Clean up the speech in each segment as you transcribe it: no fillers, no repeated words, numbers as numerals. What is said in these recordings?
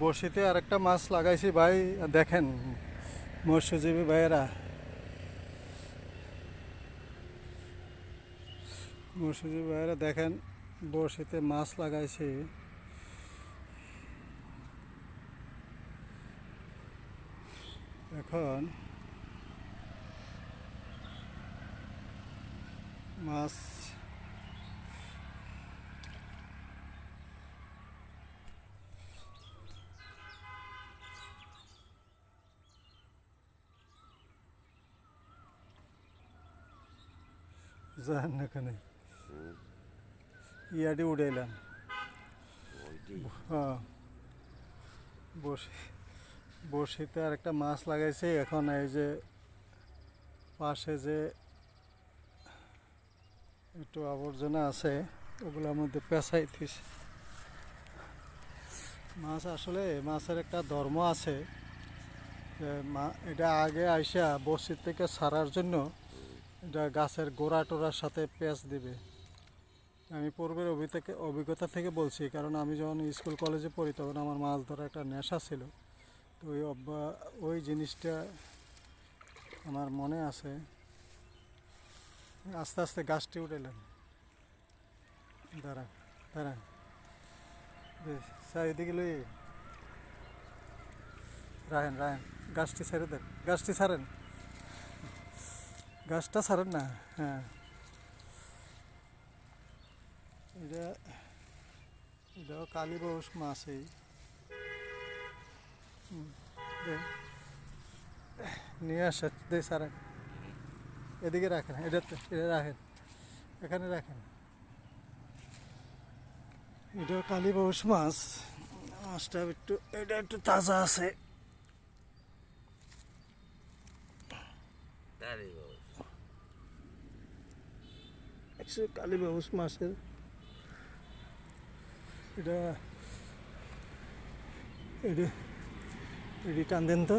বড়শিতে আরেকটা মাছ লাগাইছি ভাই, দেখেন মৎস্যজীবী ভাইয়েরা, মৎস্যজীবী ভাইয়েরা দেখেন বড়শিতে মাছ লাগাইছি। এখন মাছ যান এখানে ইয়াডি উড়াইলাম। হ্যাঁ, বড়শিতে আর একটা মাছ লাগাইছে। এখন এই যে পাশে যে একটু আবর্জনা আছে ওগুলোর মধ্যে পেঁচাইতেছে মাছ। আসলে মাছের একটা ধর্ম আছে যে এটা আগে আইসা বড়শির থেকে ছাড়ার জন্য এটা গাছের গোড়া টোড়ার সাথে পেঁচ দিবে। আমি পূর্বের অভিজ্ঞতা থেকে বলছি, কারণ আমি যখন স্কুল কলেজে পড়ি তখন আমার মাছ ধরার একটা নেশা ছিল। তো ওই জিনিসটা আমার মনে আছে। আস্তে আস্তে গাছটি উঠাইলাম। দাঁড়ান দাঁড়ান, এদিকে লই রাখেন রাখেন, গাছটি ছেড়ে দেন, গাছটি ছাড়েন, গাছটা ছাড়েন না। হ্যাঁ, এটাও কালীবাউস মাছই। নিয়ে আসে দে ছাড়েন, এদিকে রাখেন, এটা রাখেন, এখানে রাখেন। এটাও কালীবাউস মাছ। মাছটা এটা একটু তাজা আছে। কালীবাউস মাছের এটা এটি টান দেন তো,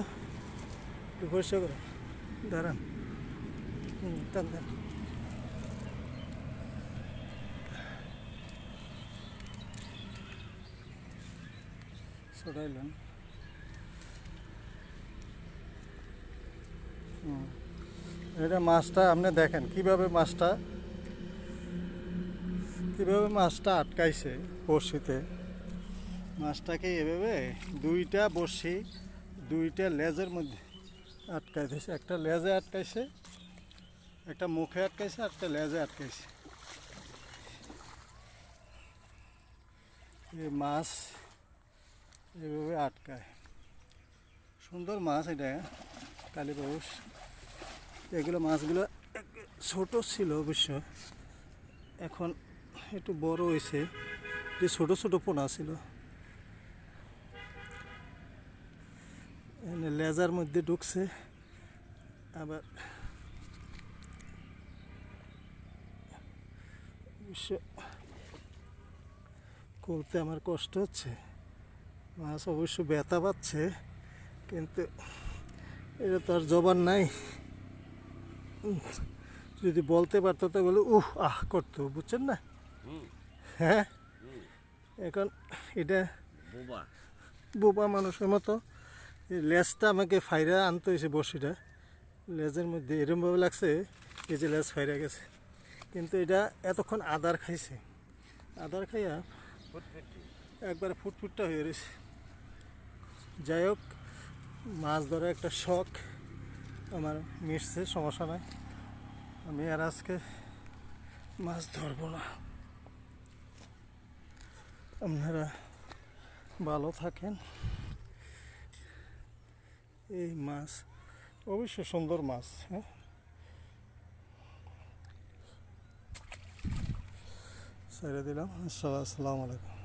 একটু পরিষ্কার করে দাঁড়ান। টান দেন। সরাইলেন। এটা মাছটা আপনি দেখেন কিভাবে মাছটা আটকাইছে বড়শিতে। মাছটাকে এভাবে দুইটা বড়শি দুইটা লেজের মধ্যে আটকাই দিয়েছে। একটা লেজে আটকাইছে, একটা মুখে আটকাইছে, একটা লেজে আটকাইছে। এই মাছ এভাবে আটকায়। সুন্দর মাছ এটা, কালীবাউস। এগুলো মাছগুলো ছোট ছিল অবশ্য, এখন একটু বড় হয়েছে। যে ছোট ছোট পোনা ছিল, লেজার মধ্যে ঢুকছে। আবার অবশ্য করতে আমার কষ্ট হচ্ছে, মাছ অবশ্য ব্যথা পাচ্ছে, কিন্তু এটা তো আর জবান নাই। যদি বলতে পারতো তো বলে আহ করতো, বুঝছেন না? হ্যাঁ, এখন এটা বোবা মানুষের মতো লেজটা আমাকে ফাইরা আনতে হয়েছে। বড়শিটা লেজের মধ্যে এরমভাবে লাগছে, এই যে লেজ ফাইরা গেছে। কিন্তু এটা এতক্ষণ আদার খাইছে, আদার খাইয়া একবারে ফুটফুটটা হয়ে রয়েছে। যাই হোক, মাছ ধরা একটা শখ আমার মিটছে, সমস্যা নাই। আমি আর আজকে মাছ ধরবো না। আপনারা ভালো থাকেন। এই মাছ অবশ্য সুন্দর মাছ। হ্যাঁ, ছেড়ে দিলাম। আসসালামু আলাইকুম।